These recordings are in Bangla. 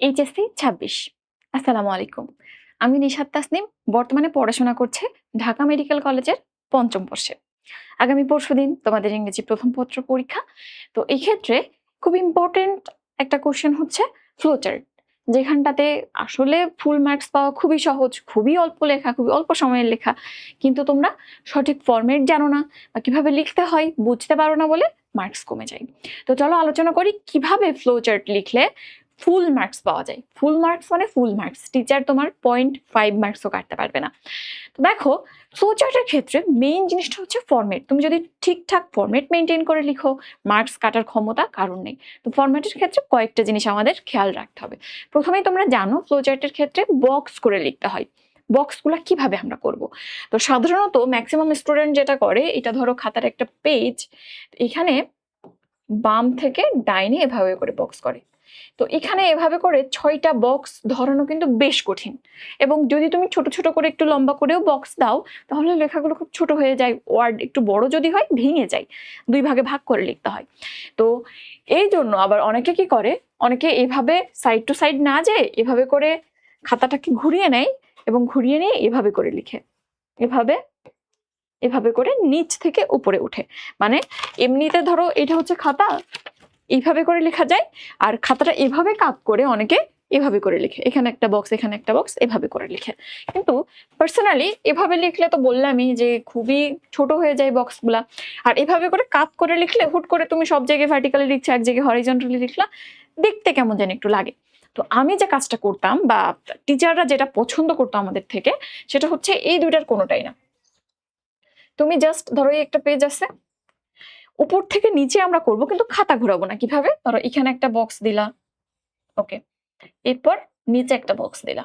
এইচএসসি ২৬। আসসালামু আলাইকুম। আমি নিশাত তাসনিম, বর্তমানে পড়াশোনা করছে ঢাকা মেডিকেল কলেজের পঞ্চম বর্ষে। আগামী পরশুদিন তোমাদের ইংরেজি প্রথম পত্র পরীক্ষা। তো এই ক্ষেত্রে খুব ইম্পর্টেন্ট একটা কোশ্চেন হচ্ছে ফ্লোচার্ট, যেখানটাতে আসলে ফুল মার্কস পাওয়া খুবই সহজ, খুবই অল্প লেখা, খুবই অল্প সময়ের লেখা, কিন্তু তোমরা সঠিক ফরম্যাট জানো না বা কিভাবে লিখতে হয় বুঝতে পারো না বলে মার্কস কমে যায়। তো চলো আলোচনা করি কিভাবে ফ্লোচার্ট লিখলে ফুল মার্কস পাওয়া যায়। ফুল মার্কস মানে ফুল মার্কস, টিচার তোমার 0.5 মার্কসও কাটতে পারবে না। তো দেখো, ফ্লোচার্টের ক্ষেত্রে মেইন জিনিসটা হচ্ছে ফরম্যাট। তুমি যদি ঠিকঠাক ফরম্যাট মেনটেন করে লিখো, মার্কস কাটার ক্ষমতা কারণ নেই। তো ফরম্যাটের ক্ষেত্রে কয়েকটা জিনিস আমাদের খেয়াল রাখতে হবে। প্রথমেই তোমরা জানো ফ্লোচার্টের ক্ষেত্রে বক্স করে লিখতে হয়। বক্সগুলো কিভাবে আমরা করব? তো সাধারণত ম্যাক্সিমাম স্টুডেন্ট যেটা করে, এটা ধরো খাতার একটা পেজ, এখানে বাম থেকে ডাইনে এভাবে করে বক্স করে। তো এখানে এভাবে করে 6টা বক্স ধরানো কিন্তু বেশ কঠিন, এবং যদি তুমি ছোট ছোট করে একটু লম্বা করেও বক্স দাও তাহলে লেখাগুলো খুব ছোট হয়ে যায়, ওয়ার্ড একটু বড় যদি হয় ভেঙে যায়, দুই ভাগে ভাগ করে লিখতে হয়। তো এই জন্য আবার অনেকে কি করে, অনেকে এভাবে সাইড টু সাইড না যেয়ে এভাবে করে খাতাটাকে ঘুরিয়ে নেয় এবং ঘুরিয়ে নিয়ে এভাবে করে লিখে, এভাবে এভাবে করে নিচ থেকে উপরে উঠে। মানে এমনিতে ধরো এটা হচ্ছে খাতা, এইভাবে করে লেখা যায়, আর খাতাটা এভাবে কাট করে অনেকে এভাবে করে লিখে, এখানে একটা বক্স এখানে একটা বক্স এভাবে করে লিখে। কিন্তু পার্সোনালি এভাবে লিখলে তো বললামই যে খুবই ছোট হয়ে যায় বক্সগুলা, আর এভাবে করে কাট করে লিখলে হুট করে তুমি সব জায়গায় ভার্টিক্যালি লিখছো, এক জায়গায় হরিজন্টালি লিখলা, দেখতে কেমন যেন একটু লাগে। তো আমি যে কাজটা করতাম বা টিচাররা যেটা পছন্দ করতো আমাদের থেকে, সেটা হচ্ছে এই দুইটার কোনোটাই না। তুমি জাস্ট ধরো এই একটা পেজ আছে, উপর থেকে নিচে আমরা করব, কিন্তু খাতা ঘোরাবো না। কিভাবে? ধরো এখানে একটা বক্স দিলা, ওকে, এরপর নিচে একটা বক্স দিলা,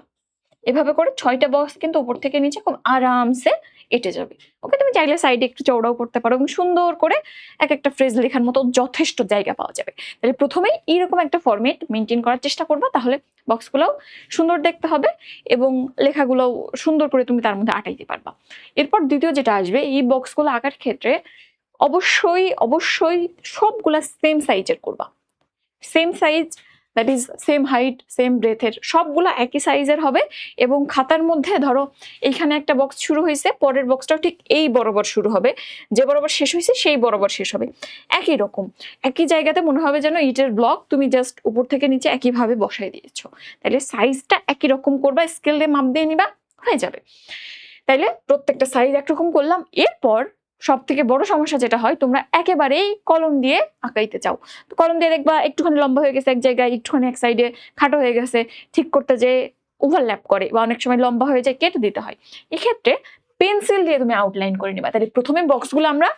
এভাবে করে 6টা বক্স কিন্তু উপর থেকে নিচে খুব আরামসে এঁটে যাবে। ওকে, তুমি চাইলে সাইডে একটু চওড়াও করতে পারো এবং সুন্দর করে এক একটা ফ্রেজ লেখার মতো যথেষ্ট জায়গা পাওয়া যাবে। তাহলে প্রথমেই এইরকম একটা ফরম্যাট মেনটেন করার চেষ্টা করবা, তাহলে বক্সগুলোও সুন্দর দেখতে হবে এবং লেখাগুলোও সুন্দর করে তুমি তার মধ্যে আটাইতে পারবা। এরপর দ্বিতীয় যেটা আসবে, এই বক্সগুলো আঁকার ক্ষেত্রে অবশ্যই অবশ্যই সবগুলা সেম সাইজের করবা। Same size, that is same height same ব্রেথের, সবগুলো একই সাইজের হবে। এবং খাতার মধ্যে ধরো এইখানে একটা বক্স শুরু হয়েছে, পরের বক্সটাও ঠিক এই বরাবর শুরু হবে, যে বরাবর শেষ হয়েছে সেই বরাবর শেষ হবে। একই রকম একই জায়গাতে মনে হবে যেন ইটের ব্লক তুমি জাস্ট উপর থেকে নিচে একইভাবে বসাই দিয়েছো। তাহলে সাইজটা একই রকম করবা, স্কেল দিয়ে মাপ দিয়ে নিবা, হয়ে যাবে। তাইলে প্রত্যেকটা সাইজ একরকম করলাম। এরপর সব থেকে বড় সমস্যা যেটা হয়, তোমরা একেবারেই কলম দিয়ে আঁকাইতে চাও। তো কলম দিয়ে দেখবা একটুখানি লম্বা হয়ে গেছে এক জায়গায়, একটুখানি এক সাইডে খাটো হয়ে গেছে, ঠিক করতে যে ওভারল্যাপ করে বা অনেক সময় লম্বা হয়ে যায়, কেটে দিতে হয়। এক্ষেত্রে পেন্সিল দিয়ে তুমি আউটলাইন করে নিবা। তাহলে প্রথমে বক্সগুলো আমরা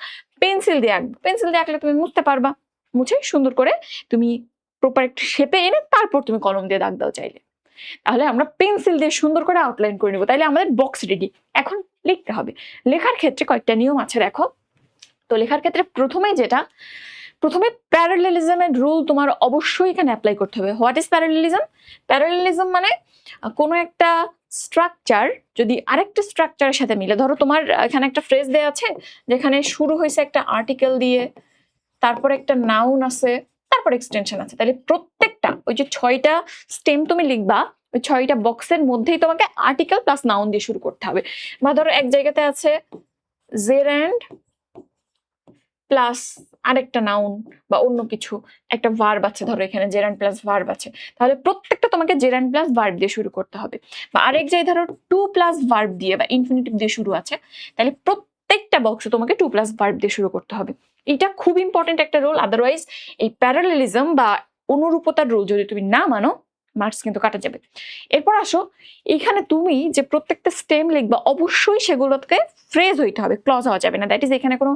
পেন্সিল দিয়ে আঁকবো। পেন্সিল দিয়ে আঁকলে তুমি মুছতে পারবা, মুছে সুন্দর করে তুমি প্রপার একটা শেপে এনে তারপর তুমি কলম দিয়ে দাগ দাও চাইলে। তাহলে আমরা পেন্সিল দিয়ে সুন্দর করে আউটলাইন করে নিব, তাইলে আমাদের বক্স রেডি। এখন লিখতে হবে। লেখার ক্ষেত্রে কয়েকটা নিয়ম আছে, দেখো। তো লেখার ক্ষেত্রে প্রথমে প্যারালেলিজমের রুল তোমার অবশ্যই এখানে অ্যাপ্লাই করতে হবে। What is parallelism? প্যারালেলিজম মানে কোনো একটা স্ট্রাকচার যদি আরেকটা স্ট্রাকচারের সাথে মিলে, ধরো তোমার এখানে একটা ফ্রেজ দেয়া আছে যেখানে শুরু হয়েছে একটা আর্টিকেল দিয়ে, তারপর একটা নাউন আছে, তারপর এক্সটেনশন আছে, তাহলে প্রত্যেকটা ওই যে 6টা স্টেম তুমি লিখবা, ওই 6টা বক্সের মধ্যেই তোমাকে আর্টিকেল প্লাস নাউন দিয়ে শুরু করতে হবে। বা ধরো এক জায়গাতে আছে জেরান্ড প্লাস আরেকটা নাউন বা অন্য কিছু, একটা ভার্ব আছে, ধরো এখানে জেরান্ড প্লাস ভার্ব আছে, তাহলে প্রত্যেকটা তোমাকে জেরান্ড প্লাস ভার্ব দিয়ে শুরু করতে হবে। বা আরেক জায়গায় ধরো টু প্লাস ভার্ব দিয়ে বা ইনফিনিটিভ দিয়ে শুরু আছে, তাহলে প্রত্যেকটা বক্সে তোমাকে টু প্লাস ভার্ব দিয়ে শুরু করতে হবে। এটা খুব ইম্পর্টেন্ট একটা রুল। আদারওয়াইজ এই প্যারালেলিজম বা অনুরূপতার রুল যদি তুমি না মানো, মার্কস কিন্তু কাটা যাবে। এরপর আসো, এখানে তুমি যে প্রত্যেকটা স্টেম লিখবা অবশ্যই সেগুলোকে ফ্রেজ হইতে হবে, ক্লজ হওয়া যাবে না। দ্যাট ইজ এখানে কোনো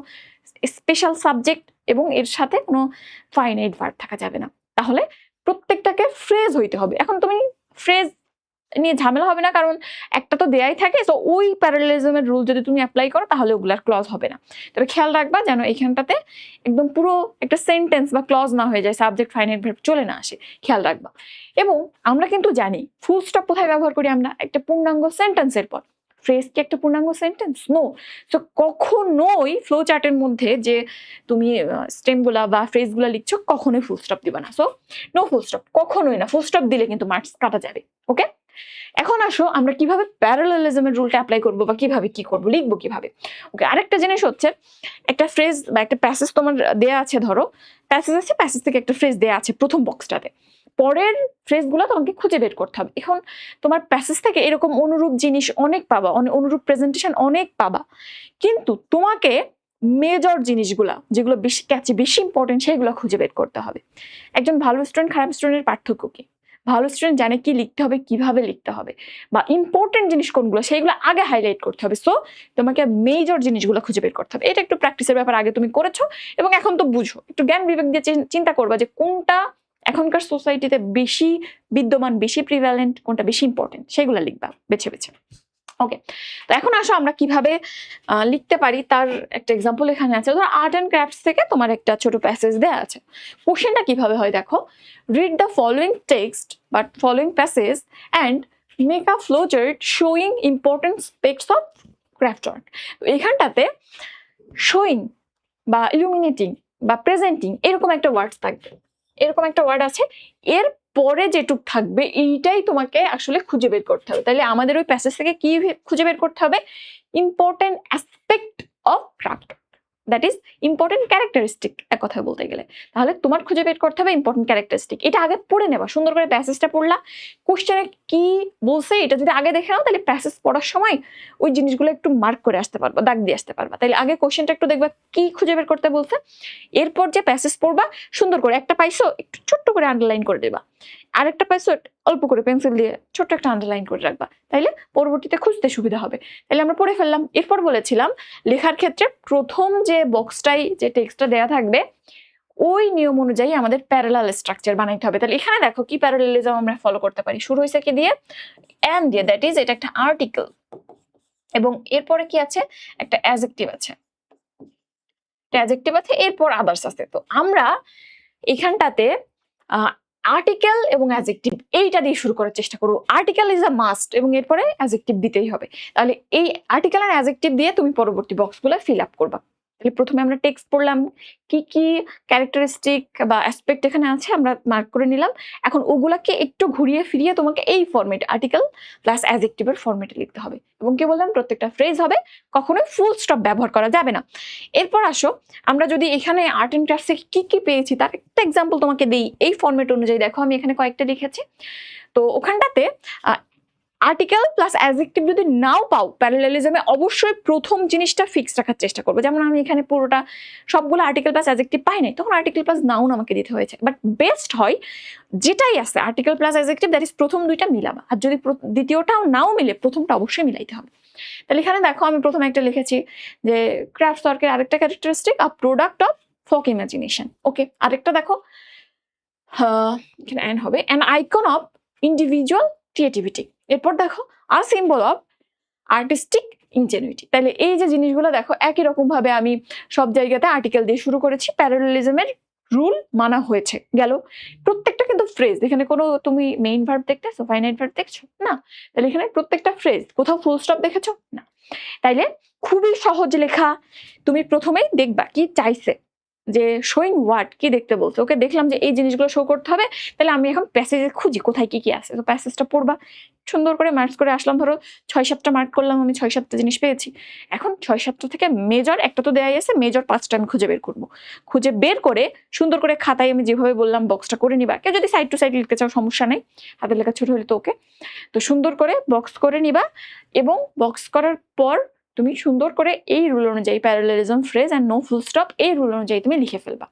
স্পেশাল সাবজেক্ট এবং এর সাথে কোনো ফাইনাইট ভার্ব থাকা যাবে না। তাহলে প্রত্যেকটাকে ফ্রেজ হইতে হবে। এখন তুমি ফ্রেজ নিয়ে ঝামেলা হবে না, কারণ একটা তো দেয়াই থাকে। তো ওই প্যারালেলিজমের রুল যদি তুমি অ্যাপ্লাই করো তাহলে ওগুলার ক্লজ হবে না। তবে খেয়াল রাখবা যেন এখানটাতে একদম পুরো একটা সেন্টেন্স বা ক্লজ না হয়ে যায়, সাবজেক্ট ফাইনাইট ভার্ব চলে না আসে, খেয়াল রাখবা। এবং আমরা কিন্তু জানি ফুল স্টপ কোথায় ব্যবহার করি আমরা, একটা পূর্ণাঙ্গ সেন্টেন্সের পর। ফ্রেজ কি একটা পূর্ণাঙ্গ সেন্টেন্স? নো। সো কখনোই ফ্লো চার্টের মধ্যে যে তুমি স্টেমগুলা বা ফ্রেজগুলা লিখছো কখনোই ফুল স্টপ দিবা না। সো নো ফুল স্টপ, কখনোই না। ফুল স্টপ দিলে কিন্তু মার্কস কাটা যাবে। ওকে, এখন আসো আমরা কিভাবে প্যারালেলিজমের রুলটা অ্যাপ্লাই করবো বা কিভাবে কি করবো, লিখবো কিভাবে। ওকে, আরেকটা জিনিস হচ্ছে একটা ফ্রেজ বা একটা প্যাসেজ তোমার দেয়া আছে, ধরো প্যাসেজ আছে, প্যাসেজ থেকে একটা ফ্রেজ দেয়া আছে প্রথম বক্সটাতে, পরের ফ্রেজগুলো তোমাকে খুঁজে বের করতে হবে। এখন তোমার প্যাসেজ থেকে এরকম অনুরূপ জিনিস অনেক পাবা, অনুরূপ প্রেজেন্টেশন অনেক পাবা, কিন্তু তোমাকে মেজর জিনিসগুলা যেগুলো বেশি ক্যাচি, বেশি ইম্পর্টেন্ট, সেগুলো খুঁজে বের করতে হবে। একজন ভালো স্টুডেন্ট খারাপ স্টুডেন্টের পার্থক্য কি? ভালো স্টুডেন্ট জানে কি লিখতে হবে, কিভাবে লিখতে হবে, বা ইম্পর্টেন্ট জিনিস কোনগুলো সেইগুলো আগে হাইলাইট করতে হবে। সো তোমাকে মেজর জিনিসগুলো খুঁজে বের করতে হবে। এটা একটু প্র্যাকটিসের ব্যাপার, আগে তুমি করেছো এবং এখন তো বুঝো। একটু জ্ঞান বিবেক দিয়ে চিন্তা করবা যে কোনটা এখনকার সোসাইটিতে বেশি বিদ্যমান, বেশি প্রিভ্যালেন্ট, কোনটা বেশি ইম্পর্টেন্ট, সেগুলো লিখবা বেছে বেছে। ওকে, তো এখন আসো আমরা কিভাবে লিখতে পারি তার একটা এক্সাম্পল এখানে আছে। ধরো আর্ট অ্যান্ড ক্রাফটস থেকে তোমার একটা ছোট প্যাসেজ দেওয়া আছে। কোশ্চেনটা কিভাবে হয় দেখো, read the following text but following passage and make a flow chart showing important aspects of craft art. তো এখানটাতে শোয়িং বা ইলুমিনেটিং বা প্রেজেন্টিং এরকম একটা ওয়ার্ড থাকবে, এরকম একটা ওয়ার্ড আছে, এর পরে যেটুক থাকবে এইটাই তোমাকে আসলে খুঁজে বের করতে হবে। তাহলে আমাদের ওই প্যাসেজ থেকে কি খুঁজে বের করতে হবে? Important aspect of craft, that is important characteristic এক কথায় বলতে গেলে। তাহলে তোমার খুঁজে বের করতে হবে ইম্পর্টেন্ট ক্যারেক্টারিস্টিক। এটা আগে পড়ে নেবা, সুন্দর করে প্যাসেজটা পড়লা, কোশ্চেনে কি বলছে এটা যদি আগে দেখে নাও, তাহলে প্যাসেজ পড়ার সময় ওই জিনিসগুলো একটু মার্ক করে আসতে পারবা, দাগ দিয়ে আসতে পারবা। তাহলে আগে কোশ্চেনটা একটু দেখবা কি খুঁজে বের করতে বলছে, এরপর যে প্যাসেজ পড়বা সুন্দর করে, একটা পাইছো একটু ছোট্ট করে আন্ডারলাইন করে দেবা, আরেকটা পাইছো অল্প করে পেন্সিল দিয়ে ছোট্ট একটা আন্ডারলাইন করে রাখবা, তাইলে পরবর্তীতে খুঁজতে সুবিধা হবে। তাহলে আমরা পড়ে ফেললাম। এরপর বলেছিলাম লেখার ক্ষেত্রে প্রথম যে বক্সটাই, যে টেক্সটটা দেয়া থাকবে, ওই নিয়ম অনুযায়ী আমাদের প্যারালাল স্ট্রাকচার বানাইতে হবে। তাহলে এখানে দেখো কি প্যারালেলিজম আমরা ফলো করতে পারি। শুরু হয়েছে কি দিয়ে? অ্যান দিয়ে, দ্যাট ইজ এটা একটা আর্টিকেল, এবং এরপরে কি আছে? একটা অ্যাডজেক্টিভ আছে, অ্যাডজেক্টিভ আছে, এরপর আদার্স আছে। তো আমরা এখানটাতে আর্টিকেল এবং অ্যাডজেক্টিভ এইটা দিয়ে শুরু করার চেষ্টা করবো। আর্টিকেল ইজ আ মাস্ট এবং এরপরে অ্যাডজেক্টিভ দিতেই হবে। তাহলে এই আর্টিকেল আর অ্যাডজেক্টিভ দিয়ে তুমি পরবর্তী বক্সগুলো ফিল আপ করবা। তাহলে প্রথমে আমরা টেক্সট পড়লাম, কি কি ক্যারেক্টারিস্টিক বা অ্যাসপেক্ট এখানে আছে আমরা মার্ক করে নিলাম। এখন ওগুলাকে একটু ঘুরিয়ে ফিরিয়ে তোমাকে এই ফরম্যাট, আর্টিকেল প্লাস অ্যাডজেক্টিভের ফরম্যাটে লিখতে হবে। এবং কি বললাম, প্রত্যেকটা ফ্রেজ হবে, কখনোই ফুল স্টপ ব্যবহার করা যাবে না। এরপর আসো আমরা যদি এখানে আর্ট অ্যান্ড ক্রাফটস থেকে কি কি পেয়েছি তার একটা এক্সাম্পল তোমাকে দিই এই ফরম্যাট অনুযায়ী। দেখো আমি এখানে কয়েকটা লিখেছি। তো ওখানটাতে আর্টিকেল প্লাস অ্যাডজেক্টিভ যদি নাও পাও, প্যারালেলিজমে অবশ্যই প্রথম জিনিসটা ফিক্স রাখার চেষ্টা করবো। যেমন আমি এখানে পুরোটা সবগুলো আর্টিকেল প্লাস অ্যাডজেক্টিভ পাই নাই, তখন আর্টিকেল প্লাস নাউন আমাকে দিতে হয়েছে। বাট বেস্ট হয় যেটাই আছে article plus adjective, that is প্রথম দুইটা মিলাবা। আর যদি দ্বিতীয়টাও নাও মিলে, প্রথমটা অবশ্যই মিলাইতে হবে। তাহলে এখানে দেখো আমি প্রথমে একটা লিখেছি যে ক্রাফট ওয়ার্কের আরেকটা characteristic a product of folk imagination. Okay, আরেকটা দেখো এখানে অ্যান হবে, an icon of individual creativity. এরপর দেখো আর সিম্বল অফ আর্টিস্টিক ইনজেনুইটি। তাহলে এই যে জিনিসগুলো দেখো একই রকম ভাবে আমি সব জায়গাতে আর্টিকেল দিয়ে শুরু করেছি, প্যারালেলিজমের রুল মানা হয়েছে গেল। প্রত্যেকটা কিন্তু ফ্রেজ, এখানে কোনো তুমি মেইন ভার্ব দেখতেছো, ফাইনাইট ভার্ব দেখছো না, তাহলে এখানে প্রত্যেকটা ফ্রেজ কোথাও ফুল স্টপ দেখেছো না। তাইলে খুবই সহজ লেখা। তুমি প্রথমেই দেখবা কি চাইছে, যে শোয়িং ওয়ার্ড কি দেখতে বলছে। ওকে, দেখলাম যে এই জিনিসগুলো শো করতে হবে, তাহলে আমি এখন প্যাসেজে খুঁজি কোথায় কি কি আছে। তো প্যাসেজটা পড়বা, সুন্দর করে মার্কস করে আসলাম। ধরো 6-7টা মার্ক করলাম, আমি 6-7টা জিনিস পেয়েছি। এখন 6-7টা থেকে মেজর একটা তো দেয়াই আছে, মেজর 5টা আমি খুঁজে বের করবো। খুঁজে বের করে সুন্দর করে খাতায় আমি যেভাবে বললাম বক্সটা করে নিবা। কেউ যদি সাইড টু সাইড লিখতে চাও সমস্যা নেই, হাতের লেখা ছোট হলে তো ওকে। তো সুন্দর করে বক্স করে নিবা, এবং বক্স করার পর তুমি সুন্দর করে এই রুল অনুযায়ী parallelism, phrase and no full stop, এই রুল অনুযায়ী তুমি লিখে ফেলবা।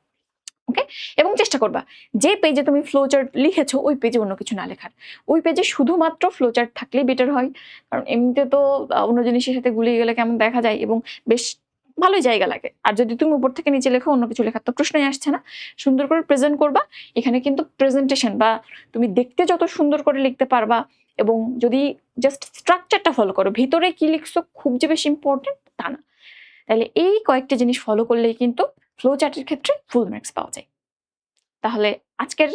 ওকে, এবং চেষ্টা করবা যে পেজে তুমি ফ্লো চার্ট লিখেছো ওই পেজে অন্য কিছু না লেখার। ওই পেজে শুধুমাত্র ফ্লো চার্ট থাকলেই বেটার হয়, কারণ এমনিতে তো অন্য জিনিসের সাথে গুলিয়ে গেলে কেমন দেখা যায় এবং বেশ ভালোই জায়গা লাগে। আর যদি তুমি উপর থেকে নিচে লেখো, অন্য কিছু লেখার তো প্রশ্নই আসছে না। সুন্দর করে প্রেজেন্ট করবা। এখানে কিন্তু প্রেজেন্টেশন বা তুমি দেখতে যত সুন্দর করে লিখতে পারবা, এবং যদি জাস্ট স্ট্রাকচারটা ফলো করো, ভিতরে কি লিখছো খুব যে বেশি ইম্পর্টেন্ট তা না। তাহলে এই কয়েকটা জিনিস ফলো করলেই কিন্তু ফ্লো চার্টের ক্ষেত্রে ফুল মার্কস পাওয়া যায়। তাহলে আজকের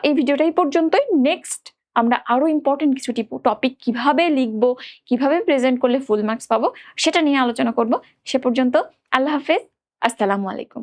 এই ভিডিওটা এই পর্যন্তই। নেক্সট আমরা আরো ইম্পর্টেন্ট কিছু টপিক কিভাবে লিখবো, কিভাবে প্রেজেন্ট করলে ফুল মার্কস পাবো সেটা নিয়ে আলোচনা করব। সে পর্যন্ত আল্লাহ হাফেজ, আসসালামু আলাইকুম।